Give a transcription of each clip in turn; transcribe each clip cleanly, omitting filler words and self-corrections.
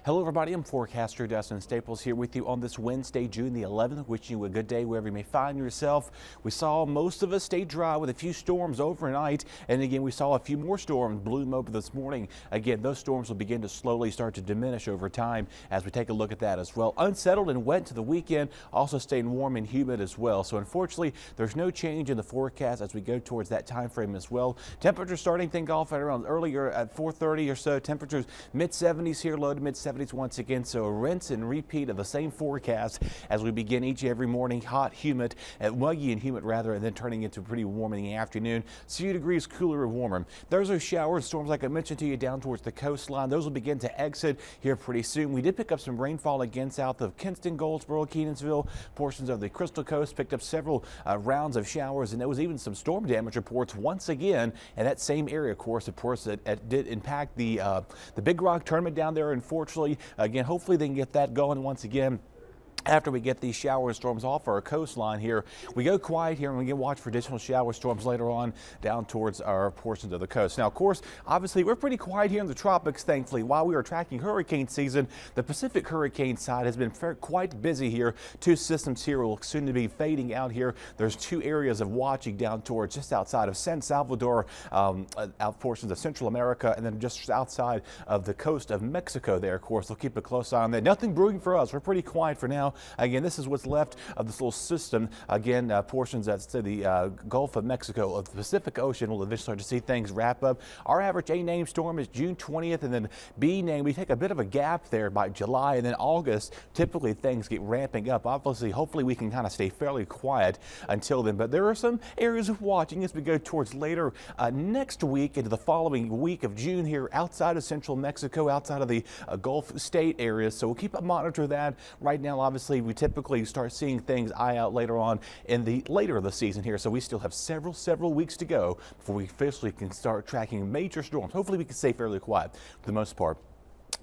Hello everybody, I'm forecaster Dustin Staples here with you on this Wednesday, June the 11th, wishing you a good day wherever you may find yourself. We saw most of us stay dry with a few storms overnight, and again we saw a few more storms bloom over this morning. Again, those storms will begin to slowly start to diminish over time as we take a look at that as well. Unsettled and wet to the weekend, also staying warm and humid as well. So unfortunately, there's no change in the forecast as we go towards that time frame as well. Temperatures starting things off at around earlier at 4:30 or so. Temperatures mid-70s here, low to mid-70s once again, so a rinse and repeat of the same forecast as we begin each and every morning. Hot, humid, muggy and humid rather, and then turning into pretty warm in the afternoon. A few degrees cooler and warmer. Those are showers, storms like I mentioned to you down towards the coastline. Those will begin to exit here pretty soon. We did pick up some rainfall again south of Kinston, Goldsboro, Kenansville. Portions of the Crystal Coast picked up several rounds of showers, and there was even some storm damage reports once again in that same area. Of course, that did impact the Big Rock tournament down there. Unfortunately, again, hopefully they can get that going once again. After we get these shower and storms off our coastline here, we go quiet here and we can watch for additional shower storms later on down towards our portions of the coast. Now, of course, obviously, we're pretty quiet here in the tropics, thankfully. While we are tracking hurricane season, the Pacific hurricane side has been quite busy here. Two systems here will soon to be fading out here. There's two areas of watching down towards just outside of San Salvador, out portions of Central America, and then just outside of the coast of Mexico there. Of course, we'll keep a close eye on that. Nothing brewing for us. We're pretty quiet for now. Again, this is what's left of this little system. Again, portions that's to the Gulf of Mexico, of the Pacific Ocean, will eventually start to see things wrap up. Our average A-name storm is June 20th, and then B-name, we take a bit of a gap there by July, and then August, typically things get ramping up. Obviously, hopefully we can kind of stay fairly quiet until then, but there are some areas of watching as we go towards later next week into the following week of June here outside of central Mexico, outside of the Gulf state areas. So we'll keep a monitor of that. Right now, obviously, we typically start seeing things eye out later on in the later of the season here. So we still have several weeks to go before we officially can start tracking major storms. Hopefully we can stay fairly quiet for the most part.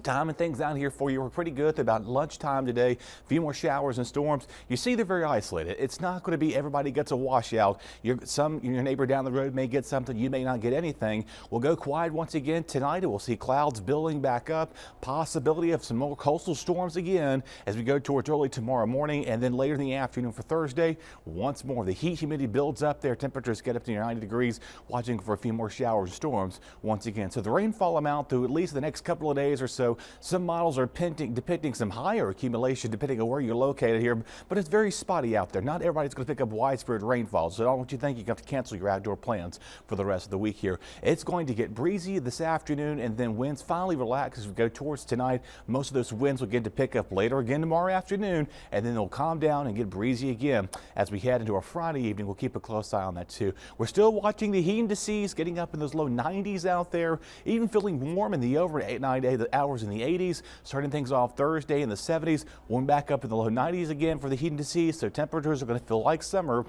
Time and things down here for you were pretty good. About lunchtime today, a few more showers and storms. You see, they're very isolated. It's not going to be everybody gets a washout. Your neighbor down the road may get something. You may not get anything. We'll go quiet once again tonight. We'll see clouds building back up. Possibility of some more coastal storms again as we go towards early tomorrow morning, and then later in the afternoon for Thursday. Once more, the heat humidity builds up there. Temperatures get up to near 90 degrees. Watching for a few more showers and storms once again. So the rainfall amount through at least the next couple of days or so. Some models are depicting some higher accumulation depending on where you're located here, but it's very spotty out there. Not everybody's going to pick up widespread rainfall, so I don't want you to think you have to cancel your outdoor plans for the rest of the week here. It's going to get breezy this afternoon, and then winds finally relax as we go towards tonight. Most of those winds will get to pick up later again tomorrow afternoon, and then they'll calm down and get breezy again as we head into our Friday evening. We'll keep a close eye on that too. We're still watching the heat indices getting up in those low 90s out there, even feeling warm in the over 9 hours in the 80s, starting things off Thursday in the 70s, warm back up in the low 90s again for the heat indices, so temperatures are going to feel like summer,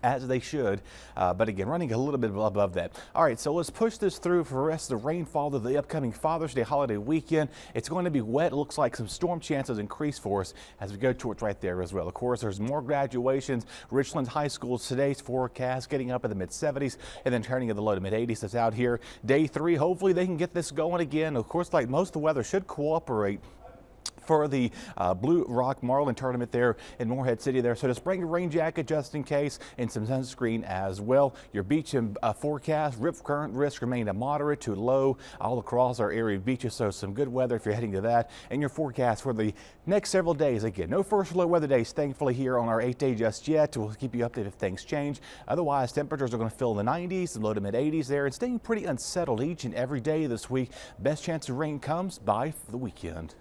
as they should, but again, running a little bit above that. All right, so let's push this through for the rest of the rainfall of the upcoming Father's Day holiday weekend. It's going to be wet. It looks like some storm chances increase for us as we go towards right there as well. Of course, there's more graduations. Richland High School's today's forecast getting up in the mid-70s and then turning in the low to mid-80s. That's out here. Day 3, hopefully they can get this going again. Of course, like most of the weather should cooperate for the Blue Rock Marlin tournament there in Morehead City there. So just bring a rain jacket just in case and some sunscreen as well. Your beach and forecast, rip current risk remain a moderate to low all across our area of beaches. So some good weather if you're heading to that. And your forecast for the next several days. Again, no first low weather days, thankfully, here on our 8th day just yet. We'll keep you updated if things change. Otherwise, temperatures are going to fill in the 90s, low to mid 80s there, and staying pretty unsettled each and every day this week. Best chance of rain comes by the weekend.